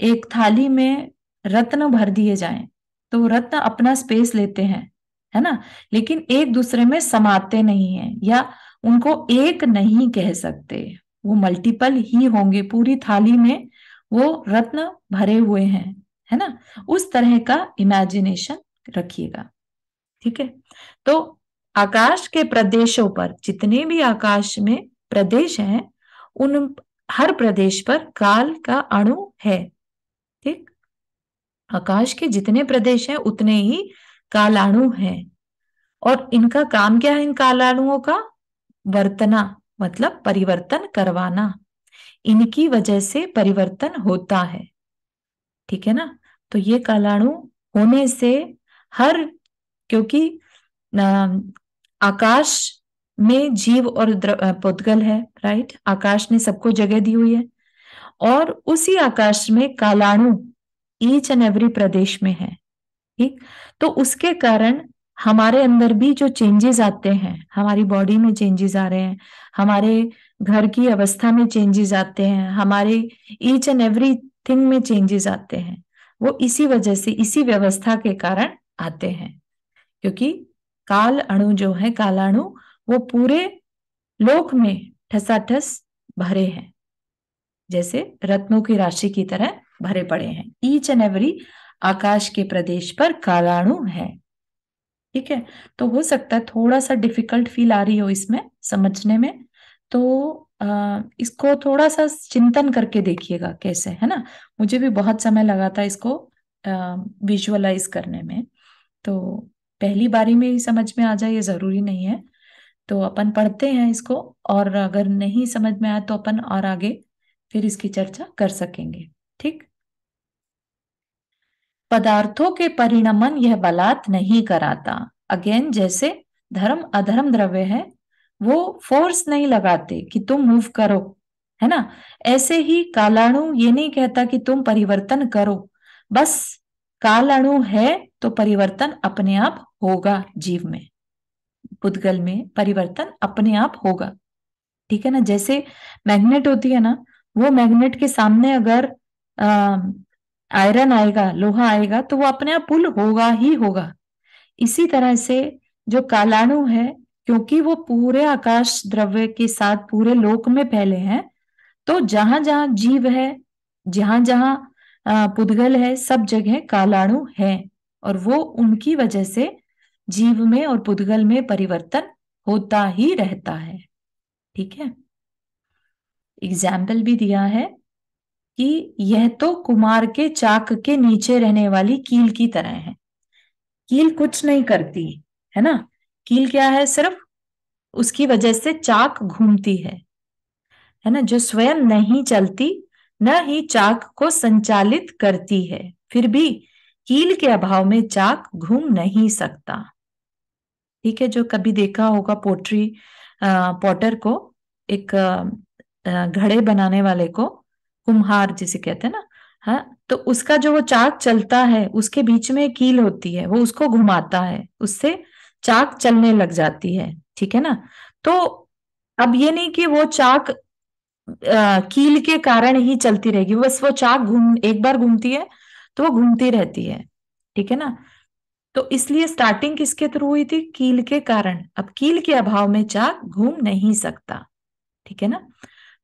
एक थाली में रत्न भर दिए जाएं तो रत्न अपना स्पेस लेते हैं, है ना, लेकिन एक दूसरे में समाते नहीं है, या उनको एक नहीं कह सकते, वो मल्टीपल ही होंगे। पूरी थाली में वो रत्न भरे हुए हैं, है ना, उस तरह का इमेजिनेशन रखिएगा। ठीक है, तो आकाश के प्रदेशों पर, जितने भी आकाश में प्रदेश हैं, उन हर प्रदेश पर काल का अणु है। ठीक, आकाश के जितने प्रदेश हैं उतने ही कालाणु हैं, और इनका काम क्या है? इन कालाणुओं का वर्तना, मतलब परिवर्तन करवाना। इनकी वजह से परिवर्तन होता है। ठीक है ना, तो ये कालाणु होने से हर, क्योंकि आकाश में जीव और पुद्गल है, राइट, आकाश ने सबको जगह दी हुई है, और उसी आकाश में कालाणु ईच एंड एवरी प्रदेश में है। ठीक, तो उसके कारण हमारे अंदर भी जो चेंजेस आते हैं, हमारी बॉडी में चेंजेस आ रहे हैं, हमारे घर की अवस्था में चेंजेस आते हैं, हमारे ईच एंड एवरी थिंग में चेंजेस आते हैं, वो इसी वजह से, इसी व्यवस्था के कारण आते हैं। क्योंकि काल अणु जो है, कालाणु, वो पूरे लोक में ठसाठस भरे हैं, जैसे रत्नों की राशि की तरह भरे पड़े हैं। ईच एंड एवरी आकाश के प्रदेश पर कालाणु है। ठीक है, तो हो सकता है थोड़ा सा डिफिकल्ट फील आ रही हो इसमें समझने में, तो इसको थोड़ा सा चिंतन करके देखिएगा कैसे, है ना। मुझे भी बहुत समय लगा था इसको विजुअलाइज करने में, तो पहली बारी में ही समझ में आ जाए ये जरूरी नहीं है। तो अपन पढ़ते हैं इसको, और अगर नहीं समझ में आए तो अपन और आगे फिर इसकी चर्चा कर सकेंगे। ठीक, पदार्थों के परिणमन यह बलात् नहीं कराता। अगेन, जैसे धर्म अधर्म द्रव्य है, वो फोर्स नहीं लगाते कि तुम मूव करो, है ना, ऐसे ही कालाणु ये नहीं कहता कि तुम परिवर्तन करो, बस कालाणु है तो परिवर्तन अपने आप होगा, जीव में, पुद्गल में परिवर्तन अपने आप होगा। ठीक है ना, जैसे मैग्नेट होती है ना, वो मैग्नेट के सामने अगर आयरन आएगा, लोहा आएगा, तो वो अपने आप पुल होगा ही होगा। इसी तरह से जो कालाणु है, क्योंकि वो पूरे आकाश द्रव्य के साथ पूरे लोक में फैले हैं, तो जहां जहां जीव है, जहां जहां पुद्गल है, सब जगह कालाणु है, और वो उनकी वजह से जीव में और पुद्गल में परिवर्तन होता ही रहता है। ठीक है, एग्जाम्पल भी दिया है कि यह तो कुमार के चाक के नीचे रहने वाली कील की तरह है। कील कुछ नहीं करती, है ना, कील क्या है? सिर्फ उसकी वजह से चाक घूमती है ना, जो स्वयं नहीं चलती, न ही चाक को संचालित करती है, फिर भी कील के अभाव में चाक घूम नहीं सकता। ठीक है, जो कभी देखा होगा पोट्री पॉटर को, एक घड़े बनाने वाले को, कुम्हार जिसे कहते हैं ना, हाँ, तो उसका जो वो चाक चलता है, उसके बीच में कील होती है, वो उसको घुमाता है, उससे चाक चलने लग जाती है। ठीक है ना, तो अब ये नहीं कि वो चाक कील के कारण ही चलती रहेगी, बस वो चाक एक बार घूमती है तो वो घूमती रहती है। ठीक है ना, तो इसलिए स्टार्टिंग किसके थ्रू हुई थी? कील के कारण। अब कील के अभाव में चाक घूम नहीं सकता। ठीक है ना,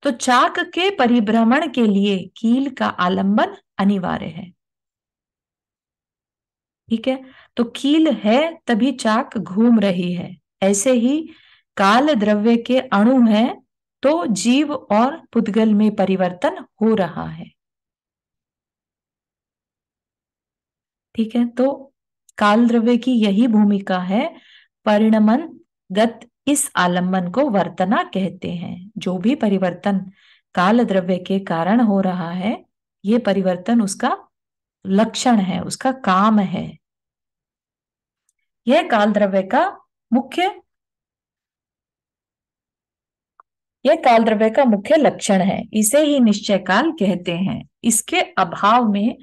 तो चाक के परिभ्रमण के लिए कील का आलंबन अनिवार्य है। ठीक है, तो कील है तभी चाक घूम रही है। ऐसे ही काल द्रव्य के अणु हैं तो जीव और पुद्गल में परिवर्तन हो रहा है। ठीक है, तो काल द्रव्य की यही भूमिका है, परिणमन गत इस आलंबन को वर्तना कहते हैं। जो भी परिवर्तन काल द्रव्य के कारण हो रहा है, ये परिवर्तन उसका लक्षण है, उसका काम है। यह काल द्रव्य का मुख्य यह काल द्रव्य का मुख्य लक्षण है, इसे ही निश्चय काल कहते हैं। इसके अभाव में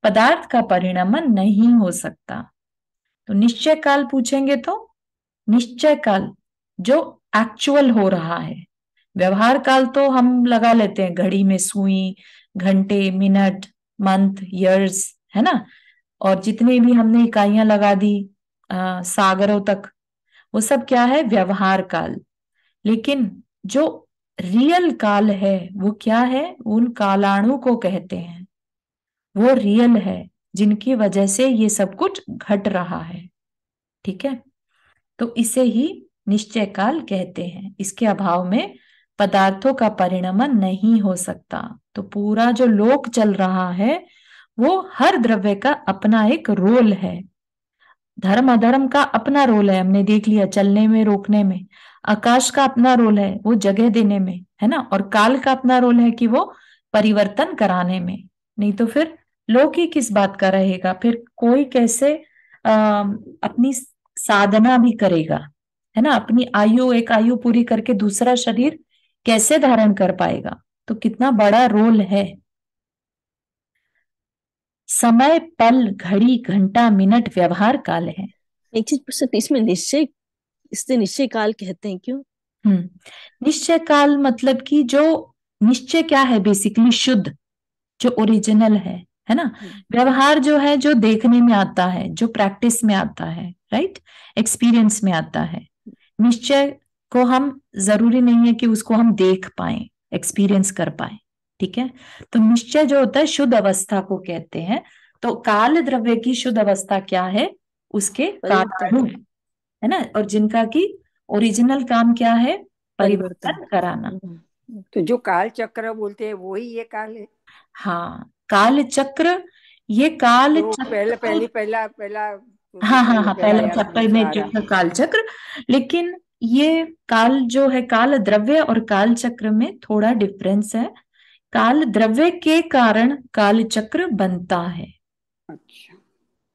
पदार्थ का परिणमन नहीं हो सकता। तो निश्चय काल पूछेंगे तो निश्चय काल जो एक्चुअल हो रहा है। व्यवहार काल तो हम लगा लेते हैं, घड़ी में सुई, घंटे, मिनट, मंथ, ईयर्स, है ना, और जितने भी हमने इकाइयां लगा दी सागरों तक, वो सब क्या है, व्यवहार काल। लेकिन जो रियल काल है वो क्या है, उन कालाणु को कहते हैं, वो रियल है जिनकी वजह से ये सब कुछ घट रहा है। ठीक है, तो इसे ही निश्चय काल कहते हैं। इसके अभाव में पदार्थों का परिणमन नहीं हो सकता। तो पूरा जो लोक चल रहा है वो हर द्रव्य का अपना एक रोल है। धर्म अधर्म का अपना रोल है, हमने देख लिया, चलने में, रोकने में। आकाश का अपना रोल है, वो जगह देने में, है ना। और काल का अपना रोल है कि वो परिवर्तन कराने में। नहीं तो फिर लोक ही किस बात का रहेगा, फिर कोई कैसे अपनी साधना भी करेगा, है ना। अपनी आयु, एक आयु पूरी करके दूसरा शरीर कैसे धारण कर पाएगा। तो कितना बड़ा रोल है। समय, पल, घड़ी, घंटा, मिनट व्यवहार काल है। एक चीज पूछ सकती, इसमें निश्चय, इससे निश्चय काल कहते हैं क्यों? निश्चय काल मतलब कि जो निश्चय क्या है, बेसिकली शुद्ध, जो ओरिजिनल है ना। व्यवहार जो है, जो देखने में आता है, जो प्रैक्टिस में आता है, राइट, एक्सपीरियंस में आता है। निश्चय को हम जरूरी नहीं है कि उसको हम देख पाए, एक्सपीरियंस कर पाए। ठीक है, तो निश्चय जो होता है शुद्ध अवस्था को कहते हैं। तो काल द्रव्य की शुद्ध अवस्था क्या है, उसके कालाणु, है ना, और जिनका की ओरिजिनल काम क्या है, परिवर्तन कराना। तो जो काल चक्र बोलते हैं वो ही ये काल है। हाँ, काल चक्र, ये काल तो चक्र पहला हाँ, पहला चक्र में जो है काल चक्र। लेकिन ये काल जो है, काल द्रव्य और काल चक्र में थोड़ा डिफरेंस है। काल द्रव्य के कारण काल चक्र बनता है। अच्छा,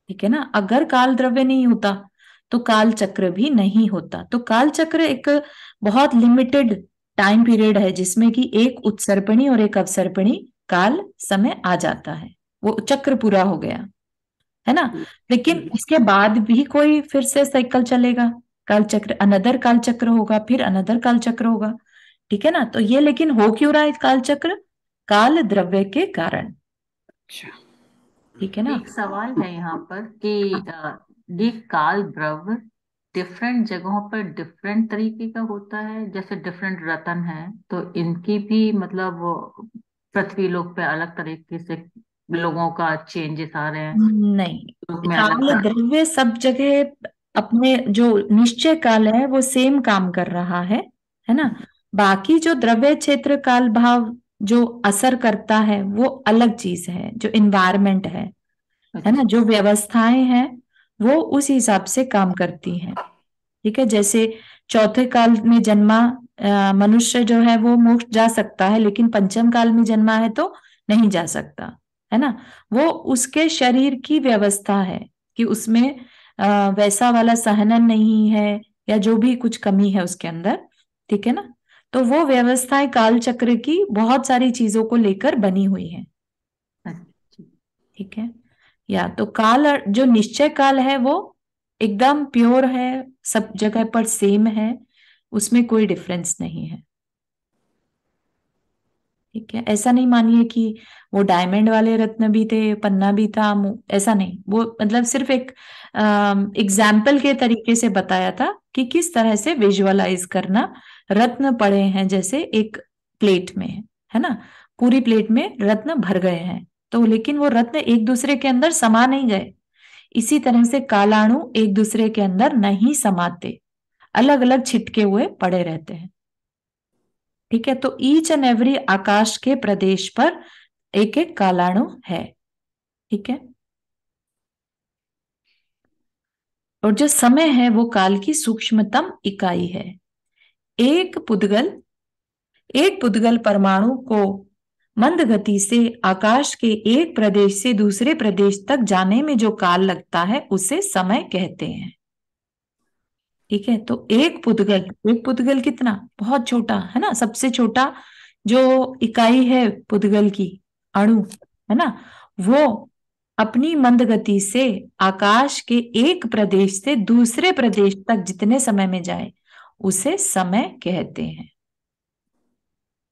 ठीक है ना। अगर काल द्रव्य नहीं होता तो काल चक्र भी नहीं होता। तो काल चक्र एक बहुत लिमिटेड टाइम पीरियड है जिसमें कि एक उत्सर्पणी और एक अवसर्पणी काल समय आ जाता है, वो चक्र पूरा हो गया, है ना। लेकिन उसके बाद भी कोई फिर से साइकिल चलेगा, काल चक्र, अनदर काल चक्र होगा, फिर अनदर काल चक्र होगा। ठीक है ना। तो ये लेकिन हो क्यों रहा है काल चक्र, काल द्रव्य के कारण। ठीक है ना। एक सवाल है यहाँ पर कि ये काल द्रव्य डिफरेंट जगहों पर डिफरेंट तरीके का होता है। जैसे डिफरेंट रतन है तो इनकी भी मतलब वो पृथ्वी लोक पे अलग तरीके से लोगों का चेंजेस आ रहे हैं, नहीं, लोक में अलग काल द्रव्य सब जगह अपने जो निश्चय काल है वो सेम काम कर रहा है ना। बाकी जो द्रव्य क्षेत्र काल भाव जो असर करता है वो अलग चीज है, जो इन्वायरमेंट है ना, जो व्यवस्थाएं हैं वो उस हिसाब से काम करती हैं। ठीक है, जैसे चौथे काल में जन्मा मनुष्य जो है वो मोक्ष जा सकता है, लेकिन पंचम काल में जन्मा है तो नहीं जा सकता, है ना। वो उसके शरीर की व्यवस्था है कि उसमें वैसा वाला सहनन नहीं है या जो भी कुछ कमी है उसके अंदर। ठीक है ना। तो वो व्यवस्थाएं काल चक्र की बहुत सारी चीजों को लेकर बनी हुई है। ठीक है, या तो काल, जो निश्चय काल है वो एकदम प्योर है, सब जगह पर सेम है, उसमें कोई डिफरेंस नहीं है। ठीक है, ऐसा नहीं मानिए कि वो डायमंड वाले रत्न भी थे, पन्ना भी था, ऐसा नहीं। वो मतलब सिर्फ एक एग्जाम्पल के तरीके से बताया था कि किस तरह से विजुअलाइज करना। रत्न पड़े हैं जैसे एक प्लेट में, है ना, पूरी प्लेट में रत्न भर गए हैं, तो लेकिन वो रत्न एक दूसरे के अंदर समा नहीं गए। इसी तरह से कालाणु एक दूसरे के अंदर नहीं समाते, अलग अलग छिटके हुए पड़े रहते हैं। ठीक है, तो ईच एंड एवरी आकाश के प्रदेश पर एक एक कालाणु है। ठीक है, और जो समय है वो काल की सूक्ष्मतम इकाई है। एक पुद्गल परमाणु को मंद गति से आकाश के एक प्रदेश से दूसरे प्रदेश तक जाने में जो काल लगता है उसे समय कहते हैं। ठीक है, तो एक पुद्गल कितना, बहुत छोटा है ना, सबसे छोटा जो इकाई है पुद्गल की, अणु है ना, वो अपनी मंद गति से आकाश के एक प्रदेश से दूसरे प्रदेश तक जितने समय में जाए उसे समय कहते हैं।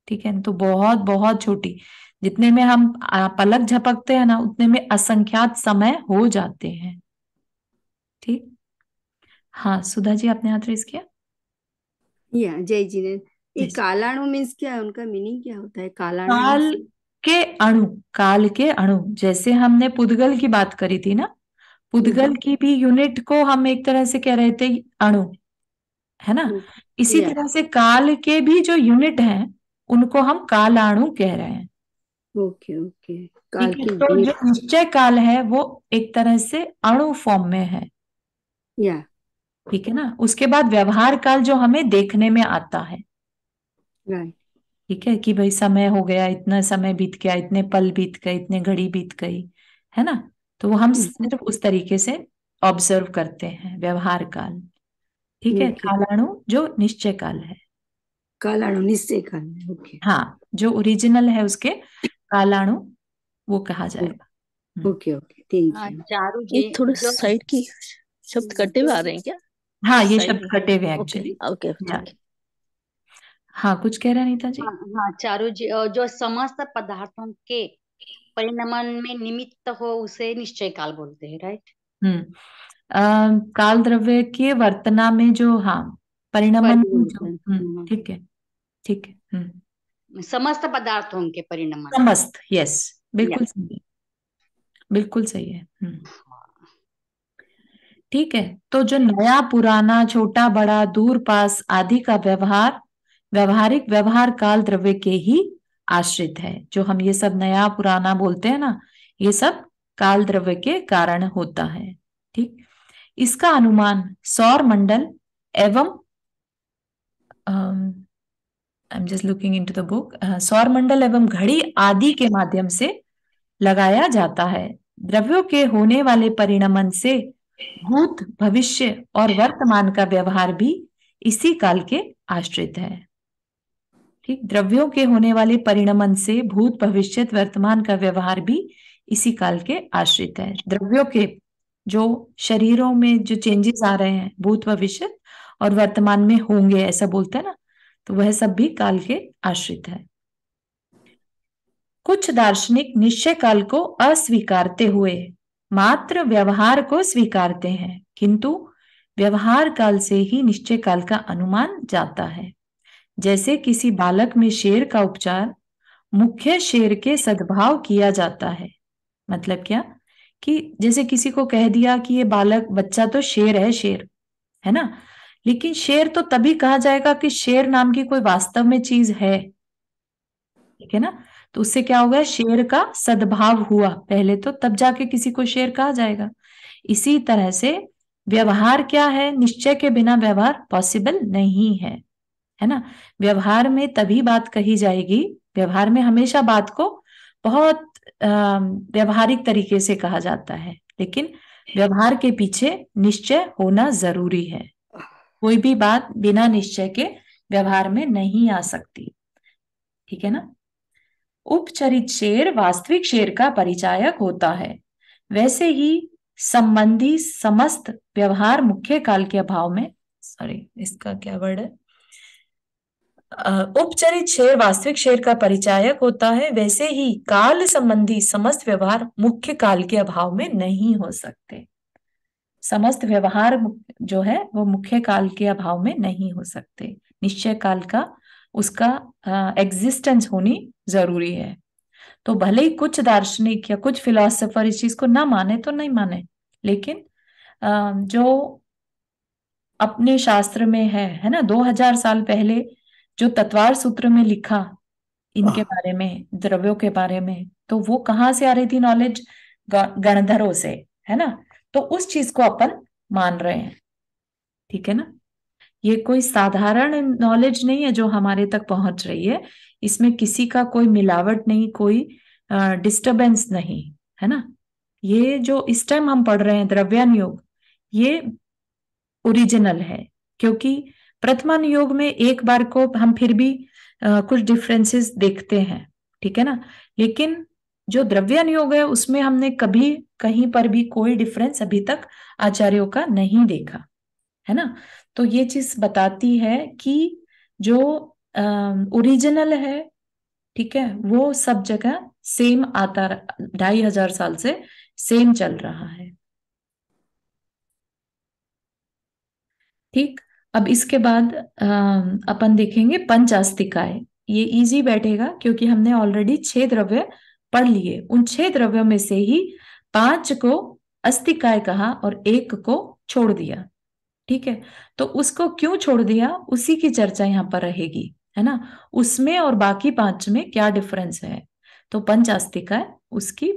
ठीक है, तो बहुत बहुत छोटी, जितने में हम पलक झपकते हैं ना उतने में असंख्यात समय हो जाते हैं। ठीक, हाँ सुधा जी आपने हाथ रेस किया। या जय जी ने, ये Yes. कालाणु मीन्स क्या है, उनका मीनिंग क्या होता है कालाणु काल means? के अणु, काल के अणु, जैसे हमने पुद्गल की बात करी थी ना, पुद्गल की भी यूनिट को हम एक तरह से कह रहे थे अणु, है ना, इसी या तरह से काल के भी जो यूनिट हैं उनको हम कालाणु कह रहे हैं। ओके ओके, काल ठीक है, की तो जो यूनिट। निश्चय काल है वो एक तरह से अणु फॉर्म में है। या ठीक है ना, उसके बाद व्यवहार काल जो हमें देखने में आता है। राइट। ठीक है, कि भाई समय हो गया, इतना समय बीत गया, इतने पल बीत गए, इतने घड़ी बीत गई, है ना, तो वो हम सिर्फ उस तरीके से ऑब्जर्व करते हैं व्यवहार काल। ठीक है, ओके, कालाणु जो निश्चय काल है। कालाणु निश्चय काल में, ओके हाँ, जो ओरिजिनल है उसके कालाणु वो कहा जाएगा। ओके ओके, थैंक हाँ यू। चारू ये जी थोड़े जो साइड की शब्द कटे हुए आ रहे हैं क्या? हाँ, ये साइड शब्द में। कटे हुए ओके एक्चुअली। ओके ठीक है। हाँ, कुछ कह रहे हैं नीता जी? हाँ हाँ चारू जी जो समस्त पदार्थों के परिणमन में निमित्त हो उसे निश्चय काल बोलते हैं, राइट? काल द्रव्य के वर्तना में जो, हाँ, परिणमन में जो, परिवर्तन ठीक है, ठीक है, समस्त पदार्थों के परिणमन। समस्त, यस, या बिल्कुल सही है, बिल्कुल सही है। ठीक है, तो जो नया पुराना छोटा बड़ा दूर पास आदि का व्यवहार व्यवहारिक व्यवहार काल द्रव्य के ही आश्रित है। जो हम ये सब नया पुराना बोलते हैं ना, ये सब काल द्रव्य के कारण होता है। ठीक, इसका अनुमान सौर मंडल एवं I am just looking into the book, सौर मंडल एवं घड़ी आदि के माध्यम से लगाया जाता है। द्रव्यों के होने वाले परिणमन से भूत भविष्य और वर्तमान का व्यवहार भी इसी काल के आश्रित है। ठीक, द्रव्यों के होने वाले परिणमन से भूत भविष्य वर्तमान का व्यवहार भी इसी काल के आश्रित है। द्रव्यों के जो शरीरों में जो चेंजेस आ रहे हैं भूत भविष्य और वर्तमान में होंगे ऐसा बोलते हैं ना, तो वह सब भी काल के आश्रित है। कुछ दार्शनिक निश्चय काल को अस्वीकारते हुए मात्र व्यवहार को स्वीकारते हैं, किंतु व्यवहार काल से ही निश्चय काल का अनुमान जाता है। जैसे किसी बालक में शेर का उपचार मुख्य शेर के सद्भाव किया जाता है। मतलब क्या, कि जैसे किसी को कह दिया कि ये बालक बच्चा तो शेर है ना, लेकिन शेर तो तभी कहा जाएगा कि शेर नाम की कोई वास्तव में चीज है। ठीक है ना, तो उससे क्या होगा, शेर का सद्भाव हुआ पहले तो, तब जाके किसी को शेर कहा जाएगा। इसी तरह से व्यवहार क्या है, निश्चय के बिना व्यवहार पॉसिबल नहीं है ना। व्यवहार में तभी बात कही जाएगी, व्यवहार में हमेशा बात को बहुत व्यवहारिक तरीके से कहा जाता है, लेकिन व्यवहार के पीछे निश्चय होना जरूरी है। कोई भी बात बिना निश्चय के व्यवहार में नहीं आ सकती। ठीक है ना। उपचरित शेर वास्तविक शेर का परिचायक होता है, वैसे ही संबंधी समस्त व्यवहार मुख्य काल के अभाव में, सॉरी इसका क्या वर्ड है, उपचरित शेर वास्तविक शेर का परिचायक होता है, वैसे ही काल संबंधी समस्त व्यवहार मुख्य काल के अभाव में नहीं हो सकते। समस्त व्यवहार जो है वो मुख्य काल के अभाव में नहीं हो सकते, निश्चय काल का उसका एग्जिस्टेंस होनी जरूरी है। तो भले ही कुछ दार्शनिक या कुछ फिलोसोफर इस चीज को ना माने तो नहीं माने, लेकिन जो अपने शास्त्र में है ना, 2000 साल पहले जो तत्वार सूत्र में लिखा इनके बारे में, द्रव्यों के बारे में, तो वो कहाँ से आ रही थी नॉलेज, गणधरों से, है ना। तो उस चीज को अपन मान रहे हैं। ठीक है ना। ये कोई साधारण नॉलेज नहीं है जो हमारे तक पहुंच रही है। इसमें किसी का कोई मिलावट नहीं, कोई डिस्टरबेंस नहीं, है ना। ये जो इस टाइम हम पढ़ रहे हैं द्रव्यान योग, ये ओरिजिनल है। क्योंकि प्रथमान योग में एक बार को हम फिर भी कुछ डिफरेंसेस देखते हैं, ठीक है ना। लेकिन जो द्रव्यान योग है उसमें हमने कभी कहीं पर भी कोई डिफरेंस अभी तक आचार्यों का नहीं देखा, है ना। तो ये चीज बताती है कि जो ओरिजिनल है, ठीक है, वो सब जगह सेम आता, 2500 साल से सेम चल रहा है। ठीक, अब इसके बाद अपन देखेंगे पंच आस्तिकाएं। ये इजी बैठेगा क्योंकि हमने ऑलरेडी 6 द्रव्य पढ़ लिए। उन 6 द्रव्यों में से ही 5 को अस्तिकाय कहा और 1 को छोड़ दिया, ठीक है। तो उसको क्यों छोड़ दिया, उसी की चर्चा यहाँ पर रहेगी, है ना। उसमें और बाकी 5 में क्या डिफरेंस है, तो पंच आस्तिकाय उसकी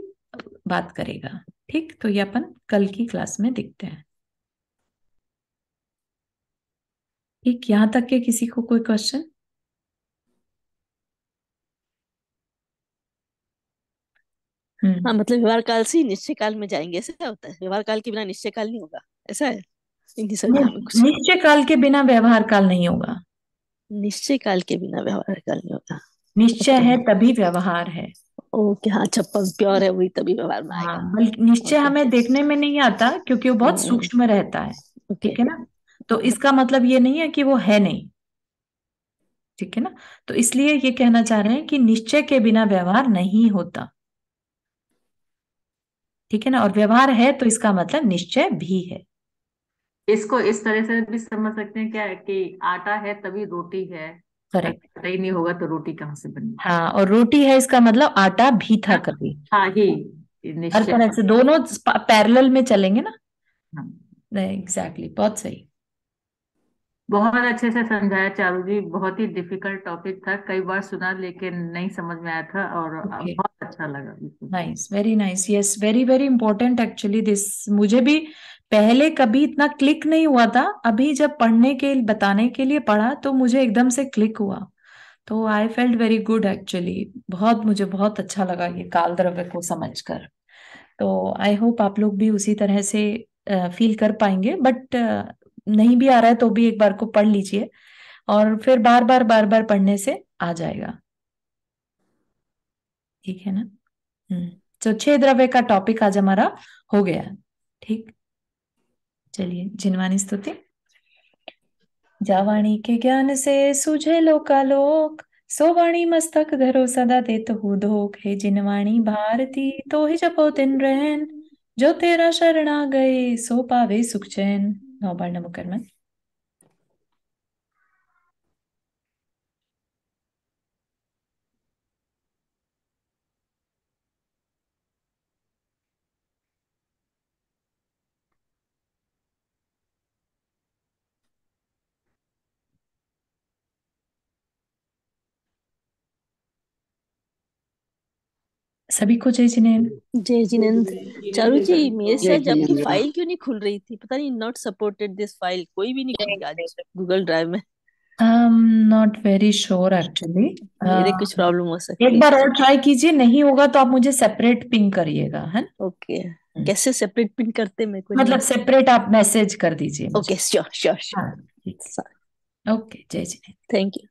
बात करेगा। ठीक, तो ये अपन कल की क्लास में देखते हैं। ठीक, यहां तक के किसी को कोई क्वेश्चन? हाँ, मतलब व्यवहार काल से ही निश्चय काल में जाएंगे, ऐसा होता है? व्यवहार काल के बिना निश्चय काल नहीं होगा, ऐसा है? नहीं समझा हमें कुछ। निश्चय काल के बिना व्यवहार काल नहीं होगा। निश्चय काल के बिना व्यवहार काल नहीं होगा। निश्चय है तभी व्यवहार है। ओके, हाँ, छप्पन प्योर है वही तभी व्यवहार में हाँ, आएगा। बल्कि निश्चय ओके। हमें देखने में नहीं आता क्योंकि वो बहुत सूक्ष्म रहता है, ओके। ठीक है ना। तो इसका मतलब ये नहीं है कि वो है नहीं, ठीक है ना। तो इसलिए ये कहना चाह रहे हैं कि निश्चय के बिना व्यवहार नहीं होता, ठीक है ना। और व्यवहार है तो इसका मतलब निश्चय भी है। इसको इस तरह से भी समझ सकते हैं क्या, कि आटा है तभी रोटी है, करेक्ट। आटा ही नहीं होगा तो रोटी कहाँ से बनेगी। हाँ, और रोटी है इसका मतलब आटा भी था कभी। हाँ ही हर निश्चय। तरह से दोनों पैरेलल में चलेंगे ना। हाँ, एग्जैक्टली, बहुत सही। बहुत अच्छे से समझाया चारू जी। बहुत ही डिफिकल्ट टॉपिक था, कई बार सुना लेकिन नहीं समझ में आया था, और ओके, बहुत अच्छा लगा। Nice, very nice, yes, very very important actually this. मुझे भी पहले कभी इतना क्लिक नहीं हुआ था, अभी जब पढ़ने के बताने के लिए पढ़ा तो मुझे एकदम से क्लिक हुआ। तो I felt very good actually, बहुत मुझे बहुत अच्छा लगा ये काल द्रव्य को समझकर। तो आई होप आप लोग भी उसी तरह से फील कर पाएंगे। बट नहीं भी आ रहा है तो भी एक बार को पढ़ लीजिए और फिर बार बार पढ़ने से आ जाएगा, ठीक है ना। तो 6 द्रव्य का टॉपिक आज हमारा हो गया, ठीक। चलिए, जिनवानी स्तुति। जावाणी के ज्ञान से सुझे लोकालोक, सो वाणी मस्तक धरो सदा देत हूँ धोख। हे जिनवाणी भारती तो ही जपो तिन रहन, जो तेरा शरणा गए सो पावे सुख चैन। नौबार मुकर में। सभी को जय जिनेन्द्र। जय जिनेन्द्र। चारू जी, मेरे जय साथ आपकी जिनेन्द्र। फाइल क्यों नहीं खुल रही थी? पता नहीं, नॉट सपोर्टेड दिस फाइल, कोई भी नहीं खुली आज गूगल ड्राइव में। Not very sure actually. मेरे कुछ प्रॉब्लम हो सकती एक है। बार और ट्राई कीजिए, नहीं होगा तो आप मुझे सेपरेट पिंग करिएगा, है ना? ओके, कैसे सेपरेट पिन करते मेरे को नहीं मतलब सेपरेट आप मैसेज कर दीजिए मुझे। ओके, श्योर श्योर हाँ, श्योर। ठीक। ओके, जय जिनेन्द्र। Thank you.